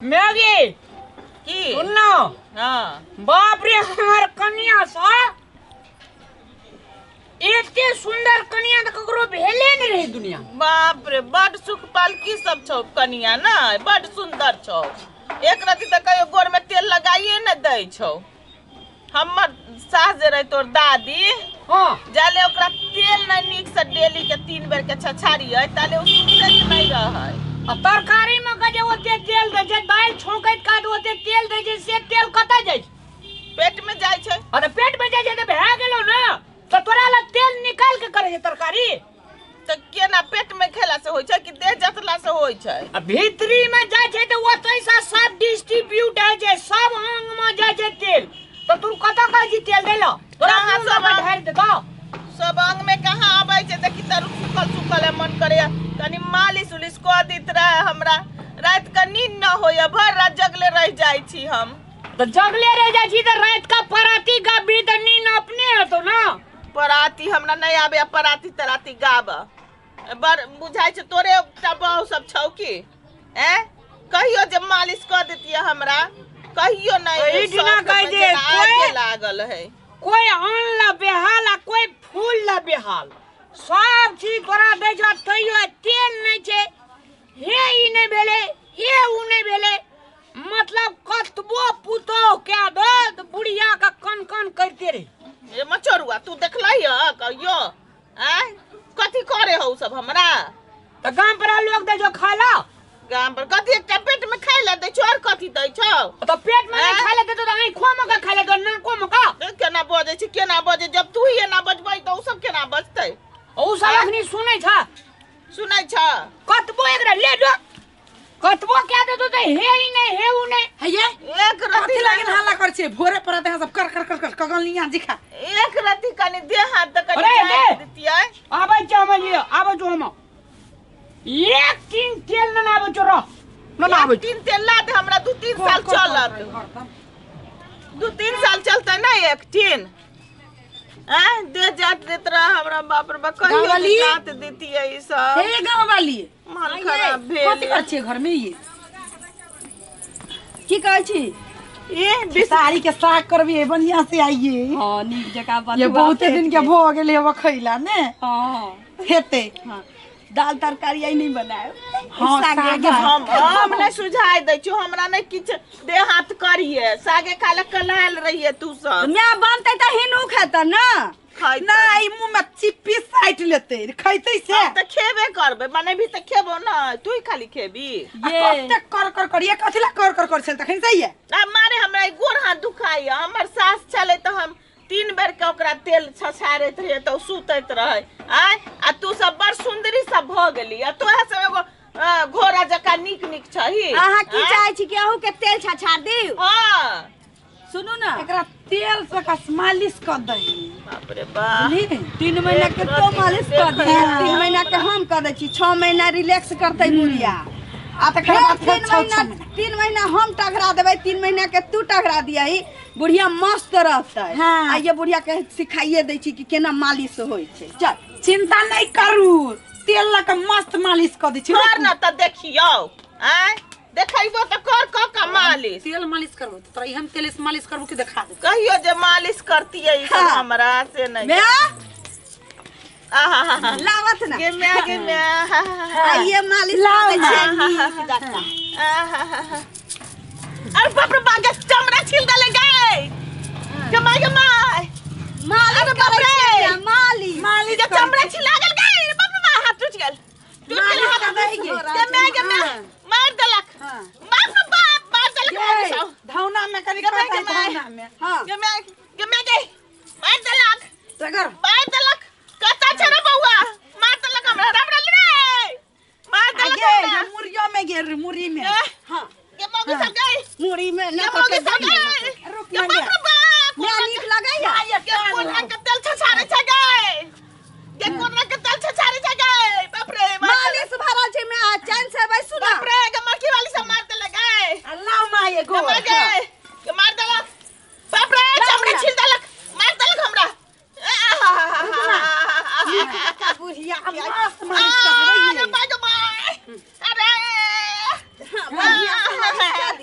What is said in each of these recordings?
Maggi की सुनना। हाँ बाप रे हमार कन्या सा एते सुंदर कन्या तो ककरो भेले नहीं रही दुनिया। बाप रे बड़ सुख पाल की सब छौ कनिया ना बड़ सुंदर छौ। एक रति तक कहियो गोर में तेल लगाइए न दे छौ। हमर सास जे रही तोर दादी हाँ जाले ओकरा तेल न नीक से डेली के 3 बेर के छछाड़िए ताले उ सुनते नहीं रहे। तरकारी में गजे ओते तेल दे जे दाल छौंकैत काट ओते तेल दे जे से तेल कता जाय पेट में जाय छै। अरे पेट में जाय जे भए गेलो ना तो तोरा ला तेल निकाल के करे जे तरकारी तो केना पेट में खेला से होय छै कि देह जतला से होय छै। भीतरी में जाय छै तो ओतै सा सब डिस्ट्रीब्यूट है जे सब अंग में जाय छै तेल। तो तू कता का जी तेल देला तोरा कहाँ सब सब ढार दे का सब अंग में कहाँ आबै छै। देखी तरु सुखल सुखल है मन करे कनी मालिश उलिश कर दैत रहे हमरा। रात का नींद न होय भर रात जगले रह जाय छी हम। तो जगले रह जाय छी तो रात का पराती गाबी तो नींद अपने हतो ना। पराती हमरा नहीं आबे पराती तराती गाब बड़ बुझाय छै तोरे टबाव सब छौ की हैं। कहियो जे मालिश कर देतिए हमरा कहियो नहीं इतना कह दे कोई लागल है। कोई अन्न ला बेहाल आ कोई फूल ला बेहाल सब चीज तोरा दे जा तैयो तेल नहीं छे। हे ई नहीं भेले हे उ नहीं भेले मतलब कतबो पुतो के दद बुढ़िया का कन कन करते रे। ए मचरुआ तू देखलही ह कहियो हैं कथी करे हो सब हमरा। तो गांव पर लोग दे जो खाला गांव पर कथी एकटा पेट में खाइ ले दै छौ और कथी दै छौ। तो पेट में नहीं खाले दे तो आई खो मका खाले दो ना को मका केना बजे छी केना बजे जब तू ही ना बजबै त उ सब केना बजतै। ओ सब अखनी सुनै छ सुनै छ कतबो एकरा ले दो कतबो क्या दे तो हे ही नहीं हे उ नहीं हैये एक रति कथी लागल हल्ला कर छे भोरे पर देह सब कर कर कर कर कगलिया दिखा एक रति कनी देह हाथ तक अरे दे देतियै आबै छ हम ये आबै जो हम एक तीन तेल न आबै छ र न आबै 3 तेल ला दे हमरा 2-3 साल चलत 2-3 साल चलतै ना एक तीन हैं दे जात देत रह हमरा बाप रे बा कहियो गाँववाली? जात देतियै ई सब हे गांव वाली मन खराब भेल। कथी कर छे घर में ये की कहै छी ए साड़ी के साग करबी बढ़िया से आइए। हाँ नीक जका बन ये बहुत दिन के भ गेले अब खैला ने हाँ हेते हाँ दाल तरकारी आई नहीं बनाए हाँ, सागे हम नहीं सुझाय दै छी हमरा नहीं किछ देह हाथ करिए सागे खाले कलाल रहिए तू सब मैं बनते तो हिनू खाता ना खाइ ना ई मुंह में चिप्पी साइट लेते खैते से त खेबे करबे माने भी त खेबो ना तू ही खाली खेबी। ये कते कर कर कर ये कथी ला कर कर कर छल तखन सही है। आ मारे हमरा ई गोड़ हाथ दुखाइए हमर सास चले त हम 3 बेर के ओकरा तेल छछारैत रहे त सुतैत रहे आय आ तू सब बड़ सुंदरी सब भ गेली आ तोरा सब एगो घोड़ा जका नीक नीक छही। अहाँ की चाहे छी कि अहू के तेल छछार दिउ। हां सुनू ना एकरा तेल से कस मालिश कर दही बाप रे बाप 3 महीना के तो मालिश कर दे 3 महीना के हम कर दे छी 6 महीना रिलैक्स करते बुढ़िया आ त फिर खराब 3 महीना हम टघरा देबै 3 महीना के तू टघरा दियही बुढ़िया मस्त रहतै। हाँ। आ ये बुढ़िया के सिखाइए दै छी कि केना मालिश होय छै। चल चिंता नहीं करू तेल ला के मस्त मालिश कर दै छी कर ना त देखियो आय देखैबो त कर का मालिश तेल मालिश करबो तो तोरा हम तेल से मालिश करबो कि देखा दे कहियो जे मालिश करती है सब हाँ। हमरा से नहीं मैं आहा लावत ना गे मैं आ ये मालिश कर दै छै नीक जका। अरे बाप रे बाप चमड़ा छिल दले गए कमाई मालिश अरे बाप करे रे। छै मालिश मालिश के चमड़ा छिला गेल गए बाप रे बाप हाथ टूट गेल मालिश हाथ कर दै गे मैं मार देलक हाँ। बाप रे बाप मार देलक धौना में करी गे मैं धौना में हां गे मैं मार देलक सगर मार देलक कता छरा बउआ मार देलक हमरा हमरा रे मार देलक आगे हमरा। मुरियो में गे मुरी में हां के मौगी सब गए मुड़ी में ना के तो मौगी के सब गए रुक के ना बाप रे बाप मैं नीक लगैया के कोना के तेल छछारे छ गए के कोना के तेल छछारे छ गए बाप रे मालिश भरा छै मैं आ चैन से बैसू ना बाप रे के मक्खी वाली सब मार देले गए अल्लाह माये के गो मार गए के मार देलक बाप रे चमड़ी छिल देलक मार देलक हमरा का बुढ़िया मस्त मालिश कर रही है अरे बढ़िया से मालिश कर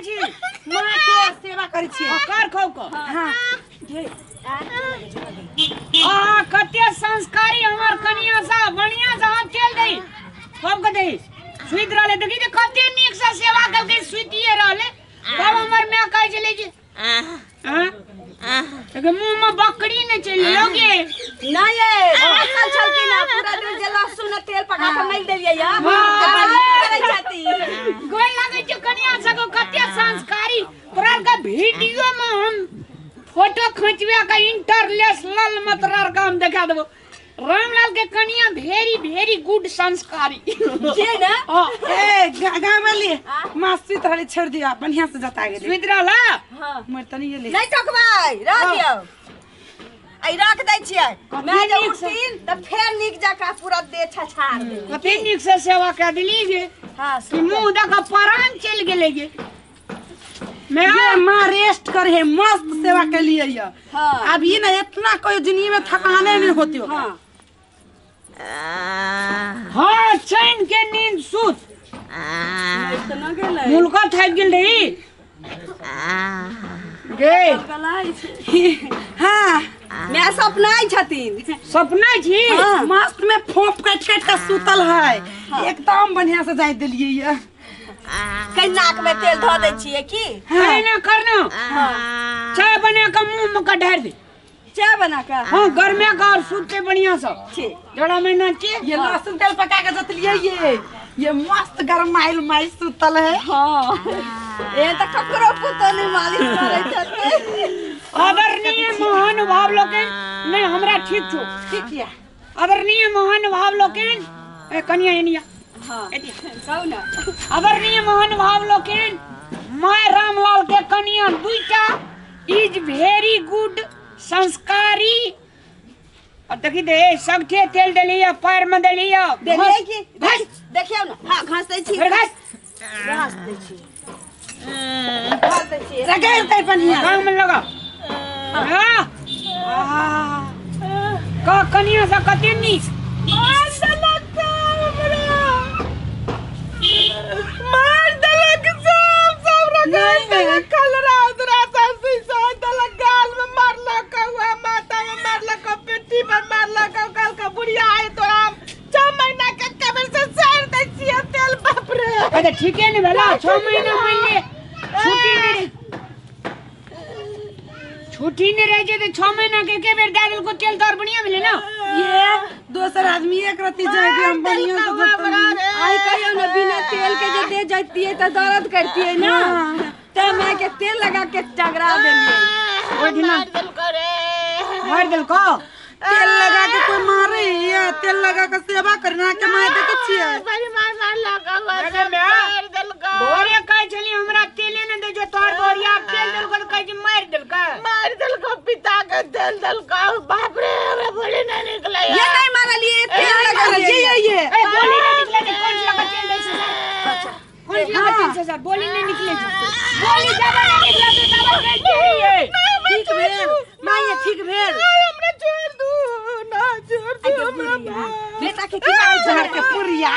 छी माँ के सेवा करै छी कर खौ को हां आ कते संस्कारी हमर कनिया सा बढ़िया से हम चल दई सब के दई सुइत रहले देखी जे कते नीक से सेवा करके सुइतिए रहले तब हमर मैं कह चले जे हां के मुंह में बकरी न चल लोगे नहीं ये चल चल के ना पूरा दिन जे लहसुन तेल पका के नहीं देलिए या करे जाती गोल लागे जो कनिया सको कते संस्कारी तोरा का वीडियो में हम फोटो खींचवे का इंटरनेशनल मतलब का हम दिखा देबो रामलाल के कनिया वेरी वेरी गुड संस्कारी जे ना ए गांव में ले माँ सुइत रहले छोड़ दिया बढ़िया से जता गेले सुइत रहला हां मर तनी ये ले नहीं टकबाई रख दियो आई रख दै छियै मैं जब उठीन त फेर निक जका पूरा दे छछाड़ दे कते नीक से सेवा कर दिली जे हां कि मुंह देखा प्राण चल गेले जे मैं ये माँ रेस्ट कर है मस्त सेवा के लिए ये हां अब ये ना इतना कोई जिंदगी में थकाने नहीं होती हो हां हां चैन के नींद सूत इतना गेलै मुलका थक गेल रही गे हाँ मैं सपनाई छथिन सपना छी मस्त में फोप काट काट के सुतल है एकदम बढ़िया से जाय दिलिए ये कई नाक में तेल धो दै छियै की अरे ना करना चाय बना के मुंह में का ढार दे चाय बना के हां घर में का और सूते बढ़िया से ठीक जड़ा महीना छी ये लहसुन तेल पका के जतलिए ये मस्त गरम माइल सुतल है हां ए त ककरो पुतो नहीं मालिश करे छथिन आदरणीय महानुभाव लोकन नहीं हमरा ठीक छो ठीक है आदरणीय महानुभाव लोकन ए कनिया एनिया हां कहू ना आदरणीय महानुभाव लोकन मैं रामलाल के कनिया दुईटा इज वेरी गुड संस्कारी और देखी दे सबके तेल दलिया पैर में दलिया देखिए कि देखियो ना हां घास दै छी घास दै छी घास दै छी रगड़ दे बढ़िया काम में लगा हां का कनिया से कते नीक मार दलक सब रगड़ कल रात दलक गाल में मारला कौआ माथा में मारला का पेटी में मारला का गाल का बुढ़िया है तो हम 6 महीना के कबर से सर दै छियै तेल बाप रे अरे ठीक है नहीं भला 6 महीना पहले छुट्टी नहीं रह जे तो 6 महीना के बेर दादल को तेल तो और बढ़िया मिले ना ये दोसर आदमी एक रति जाए के हम बढ़िया से आई कहियो ना बिना तेल के जे दे जाती है त दर्द करती है ना त मैं के तेल लगा के टगरा देलिए ओइ दिना मार दिल को तेल लगा के कोई मारे ये तेल लगा के सेवा करना के मार दे के छिए बड़ी मार लगा अरे मार दिल का बोरे कह चली हमरा तेले न दे जो तोर बोरिया तेल दिल को कह जी मार दिल का पिता के तेल दिल का बाप रे अरे बोली ना निकले ये नहीं मारा लिए तेल लगा ये ए बोली न निकले तो कौन सी लगा तेल दे से कौन सी लगा तेल से बोली न निकले बोली जब न निकले तो तब कह ठीक भेल मां ये ठीक भेल हमरा छोड़ दू ना छोड़ दू हमरा बेटा के किनारे झड़ के पुरिया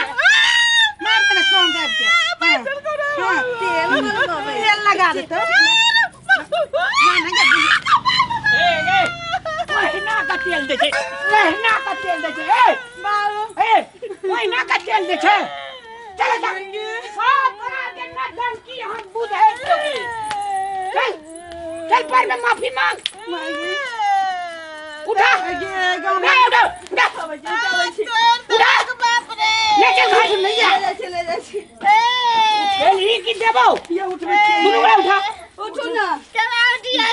मार के कौन दे के हां तेल लगा दे तो ए महीना का तेल दे छे महीना का तेल दे छे ए महीना का तेल दे छे चल जाएंगे सब बना के ना धमकी हम बुध है चल चल पर में माफी मांग उठा उठा बाप रे ले चल घर में नहीं आ चले जा छी चल ही की देबो ये उठ के मुनुआ उठा उठू ना चला दिया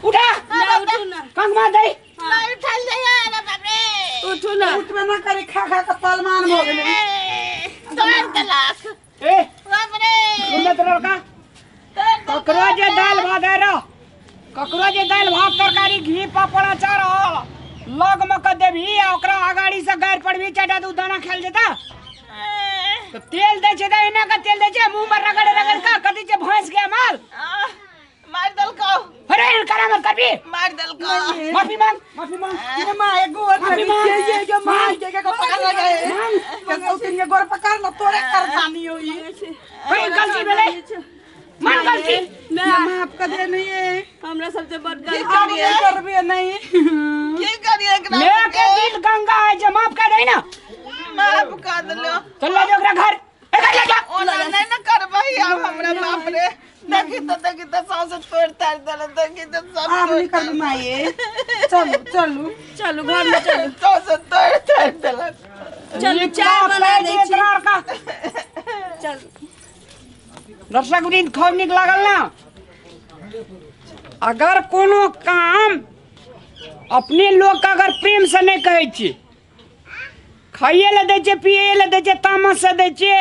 उठा ना उठू ना कंग मार दे मार उठा ले यार बाप रे उठू ना उठबे ना करे खा खा के सलमान हो गेले तोड़ तलाक ए बाप रे सुनत लड़का ककरो जे दाल भात है रो ककरो जे दाल भात तरकारी घी पापड़ अचार हो लग में क देबी आ ओकरा आगाड़ी से गैर पड़बी चटा दू दाना खेल जेता तो तेल दे छे इना का तेल दे छे मुंह में रगड़ रगड़ का कदी छे भैंस के माल मार दल को अरे करा मत करबी मार दल को माफी मांग ये मां एक गोर माफी मांग ये मां के पकड़ लगा के सौतिन के गोर पकड़ न तोरे कर दानी होई कोई गलती भेले मन गलती माफ कर दे नहीं है हमरा सबसे बड़ की गलती करिए करबे नहीं की करिए एकरा मैं के दिल गंगा है जे माफ कर दे ना माफ कर दिलो चल ले जो ओकरा घर घर ले जा ओना नहीं न करबई अब हमरा बाप रे देखी तो सांस तोड़ तार देला देखी तो सब आप निकल माये चलो चलो चलू घर में चलू सांस तोड़ तार देला चलू चाय बना दे छी इतरार का चल दर्शक वृंद खूब निक लागल ना अगर कोनो काम अपने लोग का अगर प्रेम से नहीं कहे छी खाइए ले दे छे पिए ले दे छे तामस से दे छे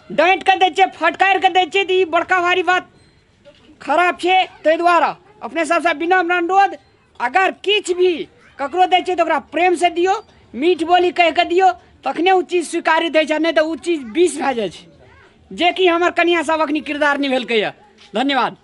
डांट के दे छे फटकार के दे छे तो ई बड़का भारी बात खराब छे ताहि द्वारा अपने सबसे बिना अनुरोध अगर किछ भी ककरो दे छे तो ओकरा प्रेम से दियो मीठ बोली कह के दियो तखने उ चीज स्वीकारित होइ छै नहीं तो उ चीज विष भए जाइ छै जे कि हमर कन्या सब अखनी किरदार निभेलकै। धन्यवाद।